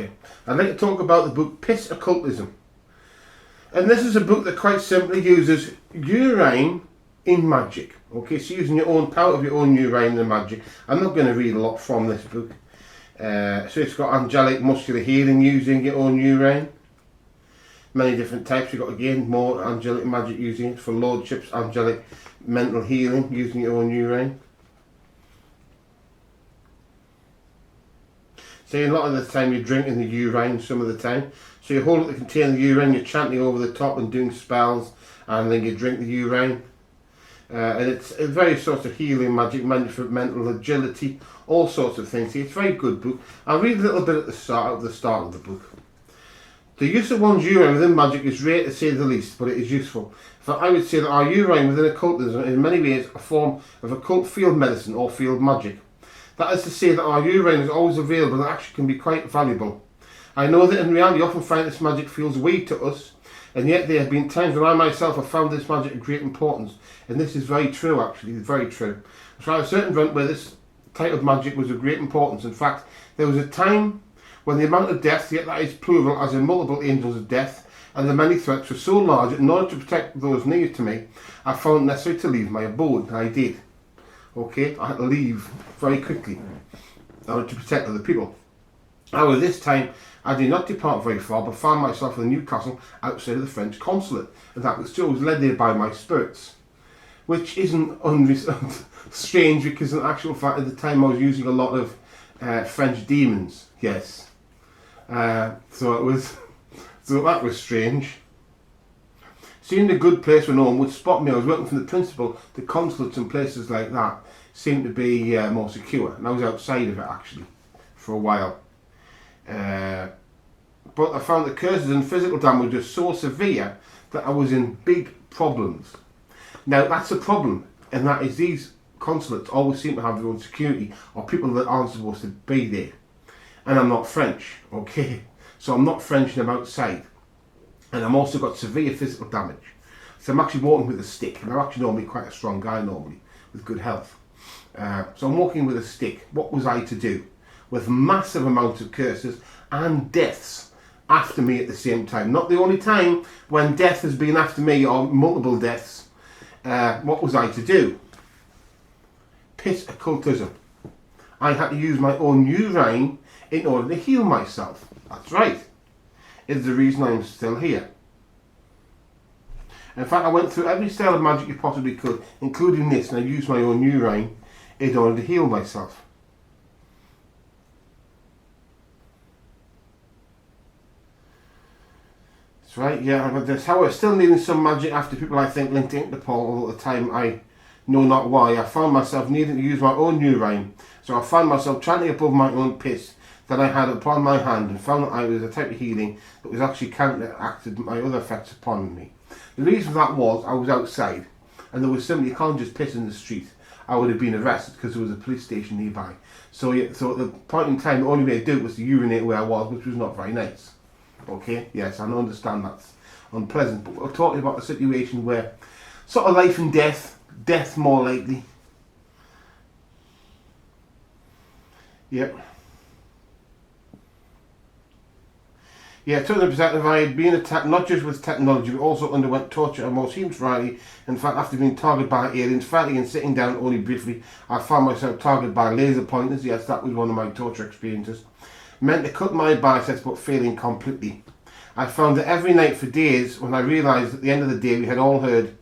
Okay, I'd like to talk about the book Piss Occultism. And this is a book that quite simply uses urine in magic. Okay, so using your own power of your own urine in magic. I'm not going to read a lot from this book. So it's got angelic muscular healing using your own urine. Many different types. You've got again more angelic magic using it for lordships, angelic mental healing using your own urine. See, a lot of the time you're drinking the urine some of the time. So you hold up the container of the urine, you're chanting over the top and doing spells, and then you drink the urine. And it's a very sort of healing magic, meant for mental agility, all sorts of things. See, it's a very good book. I'll read a little bit at the start of the book. The use of one's urine within magic is rare to say the least, but it is useful. For I would say that our urine within occultism is in many ways a form of occult field medicine or field magic. That is to say that our urine is always available and actually can be quite valuable. I know that in reality you often find this magic feels weird to us, and yet there have been times when I myself have found this magic of great importance, and this is very true actually, very true. I tried a certain event where this type of magic was of great importance. In fact, there was a time when the amount of deaths, yet that is plural as in multiple angels of death, and the many threats were so large that in order to protect those near to me, I found it necessary to leave my abode, and I did. Okay, I had to leave very quickly in order to protect other people. However, this time I did not depart very far, but found myself in a new castle outside of the French consulate, and that was led there by my spirits, which isn't strange because in actual fact at the time I was using a lot of French demons. Yes, so that was strange. Seeing a good place where no one would spot me, I was working from the principal. The consulates and places like that seemed to be more secure, and I was outside of it actually for a while. But I found the curses and physical damage were so severe that I was in big problems. Now that's a problem, and that is these consulates always seem to have their own security, or people that aren't supposed to be there. And I'm not French, okay? So I'm not French and I'm outside. And I'm also got severe physical damage. So I'm actually walking with a stick, and I'm actually normally quite a strong guy normally, with good health. So I'm walking with a stick. What was I to do? With massive amounts of curses and deaths after me at the same time. Not the only time when death has been after me, or multiple deaths. What was I to do? Piss occultism. I had to use my own urine in order to heal myself. That's right. It's the reason I'm still here. In fact, I went through every style of magic you possibly could, including this, and I used my own urine in order to heal myself. That's right, yeah, I've this. However, still needing some magic after people I think linked into Paul, although at the time I know not why. I found myself needing to use my own urine, so I found myself chanting above my own piss that I had upon my hand, and found that I was a type of healing that was actually counteracted my other effects upon me. The reason for that was I was outside, and there was somebody, you can't just piss in the street. I would have been arrested because there was a police station nearby. So at the point in time, the only way to do it was to urinate where I was, which was not very nice. Okay, yes, I understand that's unpleasant, but we're talking about a situation where sort of life and death more likely. Yep. Yeah, to the perspective, I had been attacked not just with technology, but also underwent torture of most human variety. In fact, after being targeted by aliens, fighting and sitting down only briefly, I found myself targeted by laser pointers. Yes, that was one of my torture experiences. Meant to cut my biceps, but failing completely. I found that every night for days, when I realised at the end of the day we had all heard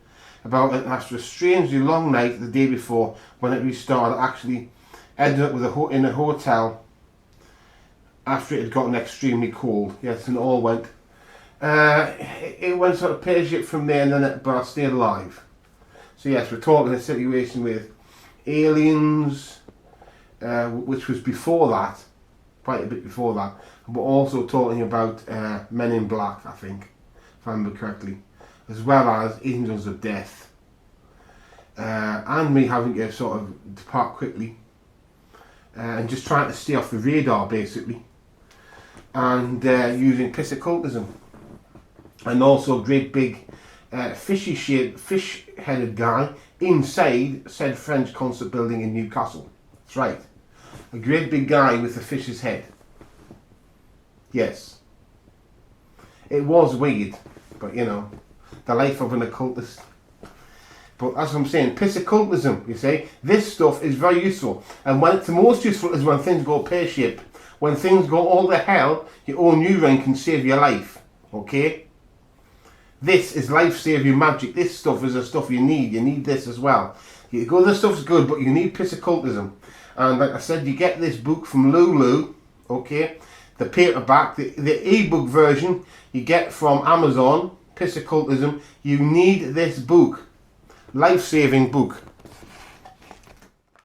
about it, after a strangely long night the day before, when it restarted, I actually ended up with in a hotel after it had gotten extremely cold. Yes, and it all went. It went sort of pear-shaped from there, and then but I stayed alive. So yes, we're talking a situation with aliens, which was before that, quite a bit before that, but also talking about Men in Black, I think, if I remember correctly, as well as angels of death, and me having to sort of depart quickly, and just trying to stay off the radar basically. And using piss occultism, and also a great big fish-headed guy inside said French consulate building in Newcastle. That's right, a great big guy with a fish's head. Yes. It was weird, but you know, the life of an occultist. But as I'm saying, piss occultism, you see, this stuff is very useful. And when it's the most useful is when things go pear-shaped. When things go all to hell, your own urine can save your life. Okay? This is life-saving magic. This stuff is the stuff you need. You need this as well. You go, this stuff's good, but you need piss occultism. And like I said, you get this book from Lulu, okay? The paperback, the ebook version you get from Amazon, Piss Occultism. You need this book. Life-saving book.